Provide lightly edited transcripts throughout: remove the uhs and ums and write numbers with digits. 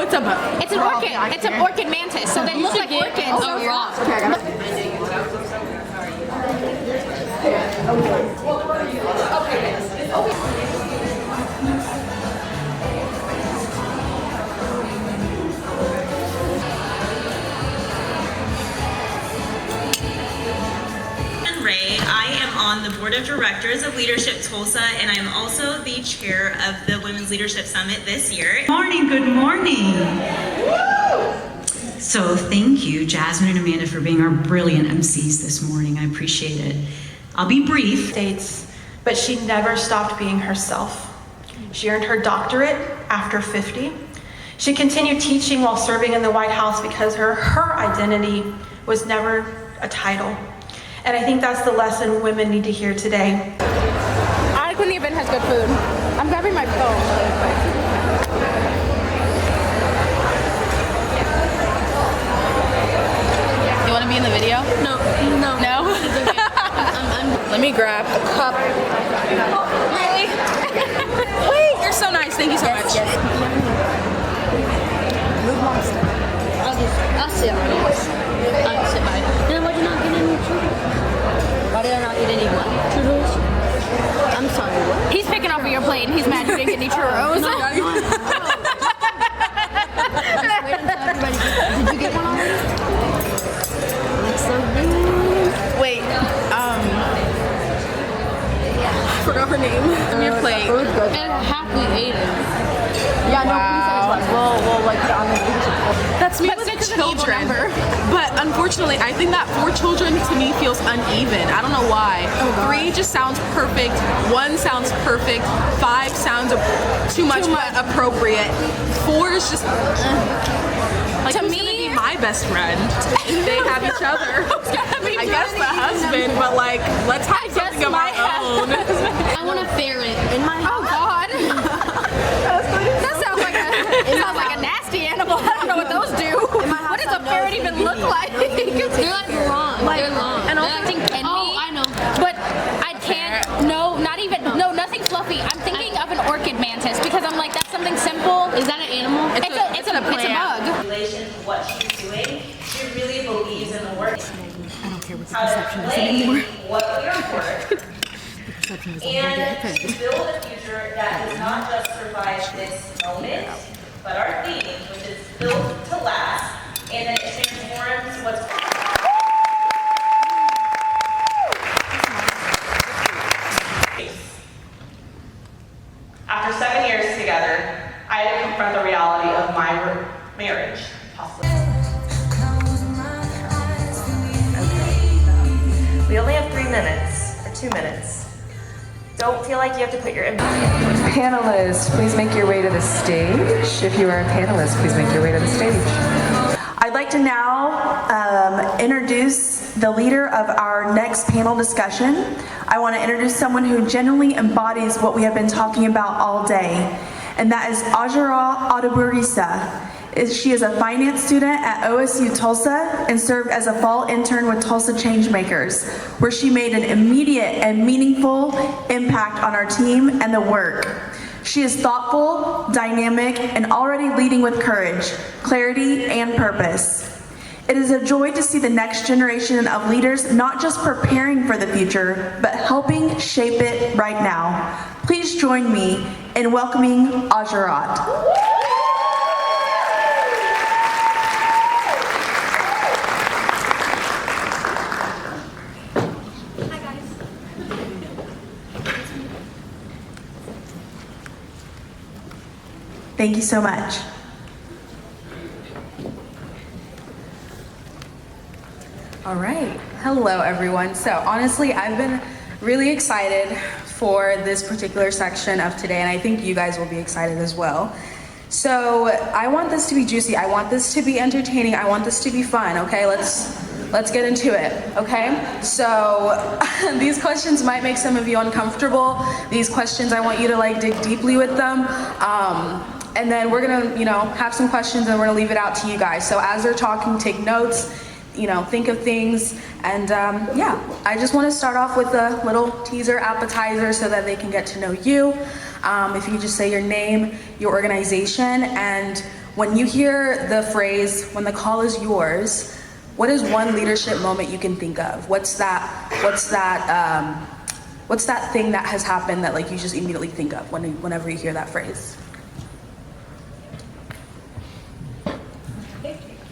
it's a bug. It's an orchid. It's an orchid mantis. So they look like orchids. Oh, you're off. Okay, I got Ray. I am on the board of directors of Leadership Tulsa, and I am also the chair of the Women's Leadership Summit this year. Good morning, good morning. So thank you, Jasmine and Amanda, for being our brilliant MCs this morning. I appreciate it. I'll be brief. States, but she never stopped being herself. She earned her doctorate after 50. She continued teaching while serving in the White House because her identity was never a title. And I think that's the lesson women need to hear today. I like when the event has good food. I'm grabbing my phone really quick. You want to be in the video? No. No? Let me grab a cup. Really? Wait, you're so nice. Thank you so much. I'll sit. I'll sit by. Then why did you not get any churros? Why did I not get any what? Churros? I'm sorry, what? He's picking off of your plate and he's mad you didn't get any churros. No. Did you get one already? Looks so good. Wait, I forgot her name. Give me your plate. Food's good. And half we ate it. Yeah, no, please send us one. We'll like put it on the That's me But with six is the an evil children. number. But unfortunately, I think that 4 children to me feels uneven. I don't know why. 3 just sounds perfect. 1 sounds perfect. 5 sounds too much but appropriate. 4 is just like, To who's me- gonna be my best friend if they have each other? I guess the husband, but like, let's have something of our own. I want a ferret in my Oh God. That sounds like a nasty animal. I don't know what those do. What does a ferret even look like? They're like long. They're long. And also, I think I know. But I can't. No, not even. No, nothing fluffy. I'm thinking of an orchid mantis because I'm like, that's something simple. Is that an animal? It's a bug. In relation to what she's doing, she really believes in the work. I don't care what the How perception to is play anymore. what we are worth, The perception is and to build a future that does not just survive this moment, but our theme, which is built to last, and that it transforms what's After 7 years together, I had to confront the reality of my marriage. Possibly. We only have 3 minutes, or 2 minutes. Don't feel like you have to put your Panelists, please make your way to the stage. If you are a panelist, please make your way to the stage. I'd like to now introduce the leader of our next panel discussion. I want to introduce someone who genuinely embodies what we have been talking about all day, and that is Ajara Adaburisa. She is a finance student at OSU Tulsa and served as a fall intern with Tulsa Changemakers, where she made an immediate and meaningful impact on our team and the work. She is thoughtful, dynamic, and already leading with courage, clarity, and purpose. It is a joy to see the next generation of leaders not just preparing for the future, but helping shape it right now. Please join me in welcoming Ajarat. Thank you so much. All right. Hello, everyone. So honestly, I've been really excited for this particular section of today, and I think you guys will be excited as well. So I want this to be juicy. I want this to be entertaining. I want this to be fun. Okay, let's get into it. Okay. So these questions might make some of you uncomfortable. These questions, I want you to like dig deeply with them. And then we're gonna, have some questions and we're gonna leave it out to you guys. So as they're talking, take notes, think of things. And yeah, I just wanna start off with a little teaser appetizer so that they can get to know you. If you could just say your name, your organization, and when you hear the phrase, when the call is yours, what is one leadership moment you can think of? What's that thing that has happened that like you just immediately think of whenever you hear that phrase?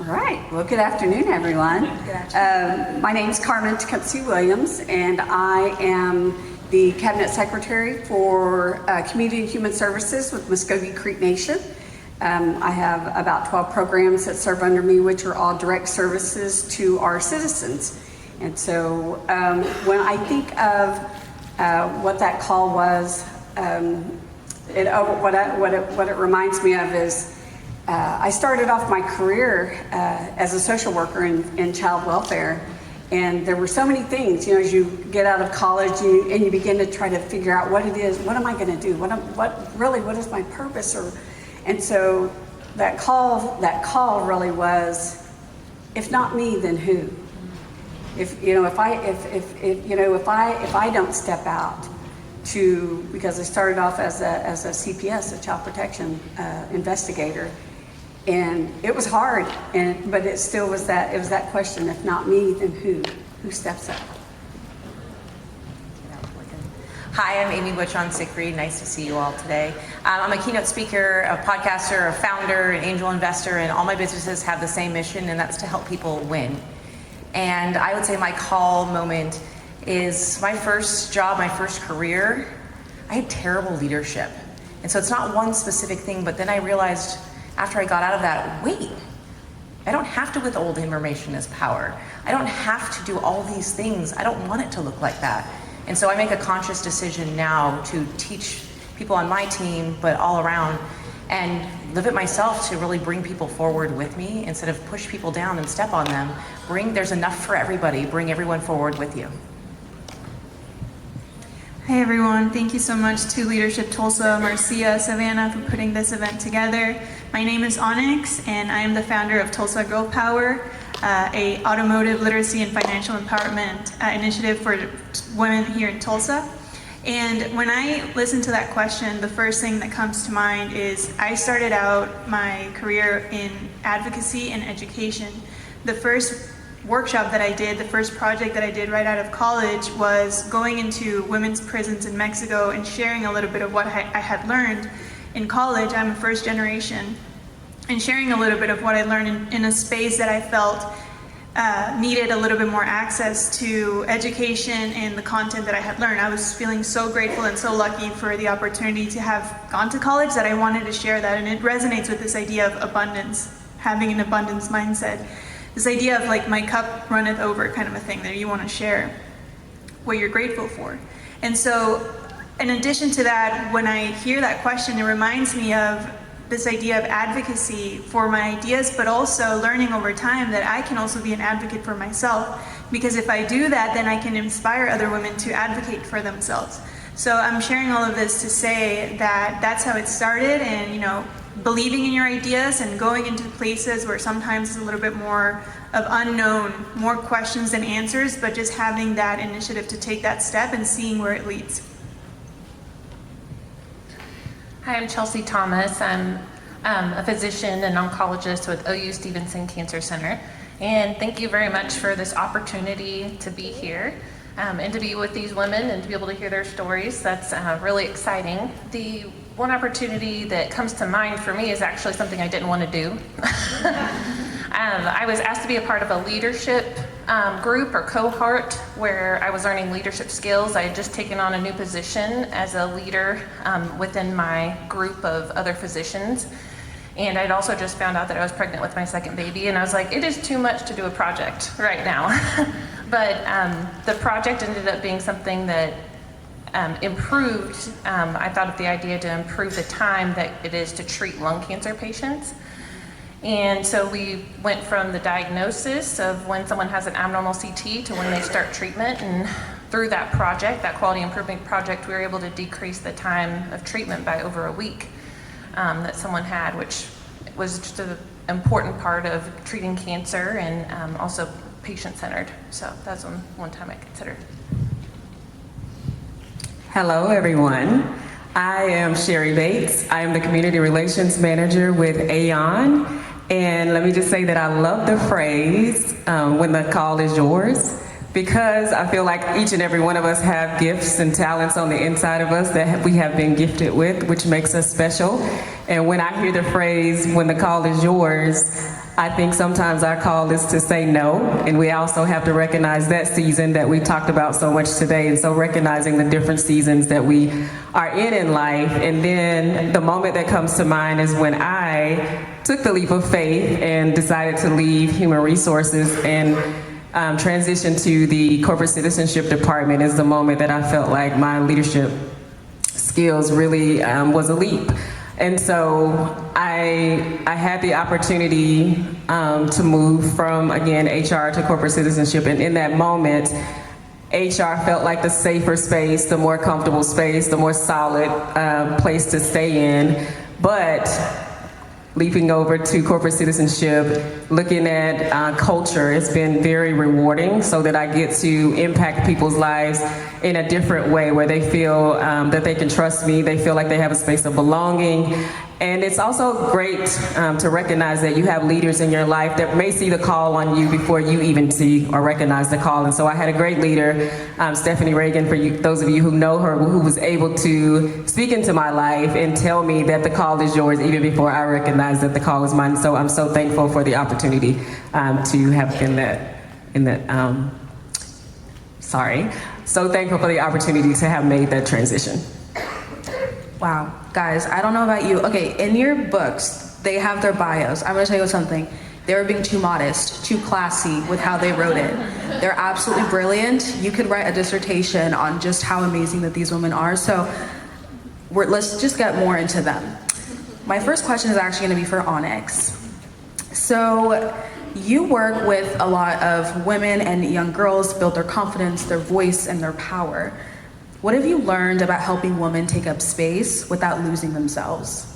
All right. Well, good afternoon, everyone. Good afternoon. My name is Carmen Tecumseh Williams, and I am the Cabinet Secretary for Community and Human Services with Muskogee Creek Nation. I have about 12 programs that serve under me, which are all direct services to our citizens. And so when I think of what that call was, what it reminds me of is I started off my career as a social worker in child welfare, and there were so many things, you know, as you get out of college and you begin to try to figure out what it is, what am I going to do, what is my purpose, and so that call really was, if not me, then who? If I don't step out because I started off as a CPS, a child protection investigator. And it was hard, but it still was that question, if not me, then who steps up? Hi, I'm Amy Butchon-Siegfried. Nice to see you all today. I'm a keynote speaker, a podcaster, a founder, an angel investor, and all my businesses have the same mission, and that's to help people win. And I would say my call moment is my first job, my first career. I had terrible leadership. And so it's not one specific thing, but then I realized after I got out of that, wait, I don't have to withhold information as power. I don't have to do all these things. I don't want it to look like that. And so I make a conscious decision now to teach people on my team, but all around, and live it myself to really bring people forward with me instead of push people down and step on them. There's enough for everybody. Bring everyone forward with you. Hey everyone, thank you so much to Leadership Tulsa, Marcia, Savannah for putting this event together. My name is Onyx and I am the founder of Tulsa Girl Power, a automotive literacy and financial empowerment initiative for women here in Tulsa. And when I listen to that question, the first thing that comes to mind is I started out my career in advocacy and education. The first workshop that I did, the first project that I did right out of college was going into women's prisons in Mexico and sharing a little bit of what I had learned in college. I'm a first generation, and sharing a little bit of what I learned in a space that I felt needed a little bit more access to education and the content that I had learned. I was feeling so grateful and so lucky for the opportunity to have gone to college that I wanted to share that, and it resonates with this idea of abundance, having an abundance mindset. This idea of like my cup runneth over kind of a thing that you want to share what you're grateful for. And so in addition to that, when I hear that question, it reminds me of this idea of advocacy for my ideas, but also learning over time that I can also be an advocate for myself. Because if I do that, then I can inspire other women to advocate for themselves. So I'm sharing all of this to say that that's how it started, and you know, believing in your ideas and going into places where sometimes it's a little bit more of unknown, more questions than answers, but just having that initiative to take that step and seeing where it leads. Hi, I'm Chelsea Thomas. I'm a physician and oncologist with OU Stevenson Cancer Center. And thank you very much for this opportunity to be here and to be with these women and to be able to hear their stories. That's really exciting. The one opportunity that comes to mind for me is actually something I didn't want to do. I was asked to be a part of a leadership group or cohort where I was learning leadership skills. I had just taken on a new position as a leader within my group of other physicians. And I'd also just found out that I was pregnant with my second baby, and I was like, it is too much to do a project right now. But the project ended up being something that improved, I thought of the idea to improve the time that it is to treat lung cancer patients. And so we went from the diagnosis of when someone has an abnormal CT to when they start treatment, and through that project, that quality improvement project, we were able to decrease the time of treatment by over a week that someone had, which was just an important part of treating cancer and also patient-centered. So that's one time I considered. Hello, everyone. I am Sherry Bates. I am the Community Relations Manager with Aon. And let me just say that I love the phrase, when the call is yours, because I feel like each and every one of us have gifts and talents on the inside of us that we have been gifted with, which makes us special. And when I hear the phrase, when the call is yours, I think sometimes our call is to say no, and we also have to recognize that season that we talked about so much today, and so recognizing the different seasons that we are in life. And then the moment that comes to mind is when I took the leap of faith and decided to leave human resources and transition to the corporate citizenship department. Is the moment that I felt like my leadership skills really was a leap. And so I had the opportunity to move from, again, HR to corporate citizenship. And in that moment, HR felt like the safer space, the more comfortable space, the more solid place to stay in. But leaping over to corporate citizenship, looking at culture, it's been very rewarding, so that I get to impact people's lives in a different way, where they feel that they can trust me, they feel like they have a space of belonging. And it's also great to recognize that you have leaders in your life that may see the call on you before you even see or recognize the call. And so I had a great leader, Stephanie Reagan, for you, those of you who know her, who was able to speak into my life and tell me that the call is yours even before I recognized that the call is mine. So I'm so thankful for the opportunity to have so thankful for the opportunity to have made that transition. Wow, guys, I don't know about you. Okay, in your books, they have their bios. I'm gonna tell you something. They were being too modest, too classy with how they wrote it. They're absolutely brilliant. You could write a dissertation on just how amazing that these women are. So let's just get more into them. My first question is actually gonna be for Onyx. So you work with a lot of women and young girls build their confidence, their voice, and their power. What have you learned about helping women take up space without losing themselves?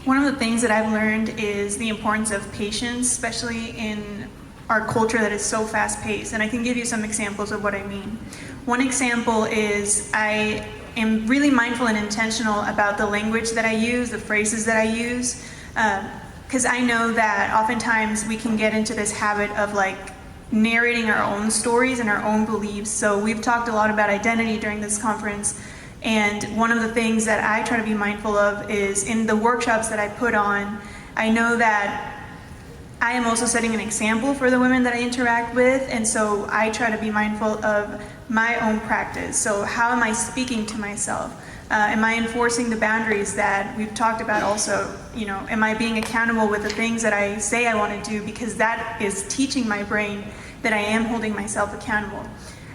One of the things that I've learned is the importance of patience, especially in our culture that is so fast-paced. And I can give you some examples of what I mean. One example is I am really mindful and intentional about the language that I use, the phrases that I use, because I know that oftentimes we can get into this habit of like narrating our own stories and our own beliefs. So we've talked a lot about identity during this conference, and one of the things that I try to be mindful of is in the workshops that I put on, I know that I am also setting an example for the women that I interact with, and so I try to be mindful of my own practice. So how am I speaking to myself? Am I enforcing the boundaries that we've talked about also? You know, am I being accountable with the things that I say I want to do, because that is teaching my brain that I am holding myself accountable.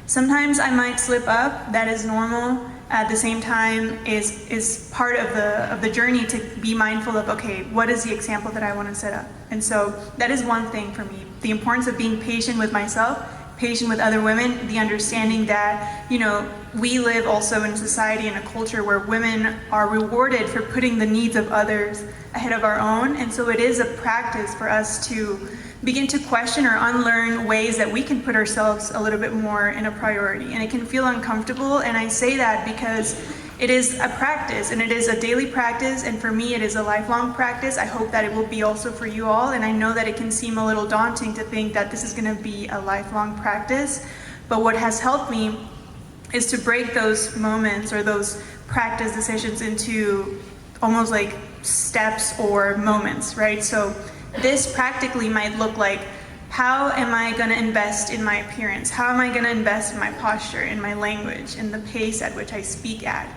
Sometimes I might slip up, that is normal. At the same time is part of the journey to be mindful of, okay, what is the example that I want to set up? And so that is one thing for me, the importance of being patient with myself, patient with other women, the understanding that, you know, we live also in a society and a culture where women are rewarded for putting the needs of others ahead of our own. And so it is a practice for us to begin to question or unlearn ways that we can put ourselves a little bit more in a priority. And it can feel uncomfortable. And I say that because it is a practice, and it is a daily practice, and for me it is a lifelong practice. I hope that it will be also for you all, and I know that it can seem a little daunting to think that this is going to be a lifelong practice, but what has helped me is to break those moments or those practice decisions into almost like steps or moments, right? So this practically might look like, how am I going to invest in my appearance? How am I going to invest in my posture, in my language, in the pace at which I speak at?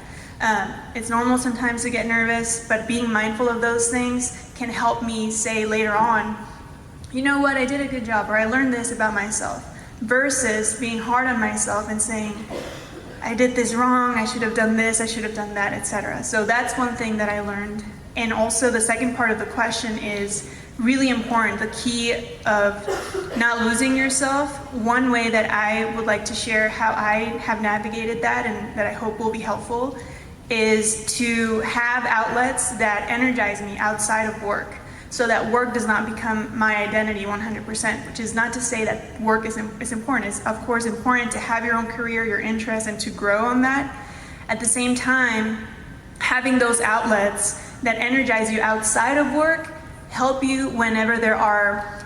It's normal sometimes to get nervous, but being mindful of those things can help me say later on, you know what, I did a good job, or I learned this about myself, versus being hard on myself and saying, I did this wrong, I should have done this, I should have done that, etc. So that's one thing that I learned. And also the second part of the question is really important, the key of not losing yourself. One way that I would like to share how I have navigated that, and that I hope will be helpful, is to have outlets that energize me outside of work. so that work does not become my identity 100%, which is not to say that work is important. It's of course important to have your own career, your interests, and to grow on that. At the same time, having those outlets that energize you outside of work help you whenever there are,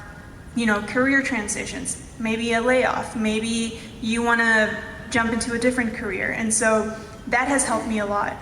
career transitions, maybe a layoff, maybe you want to jump into a different career. And so that has helped me a lot.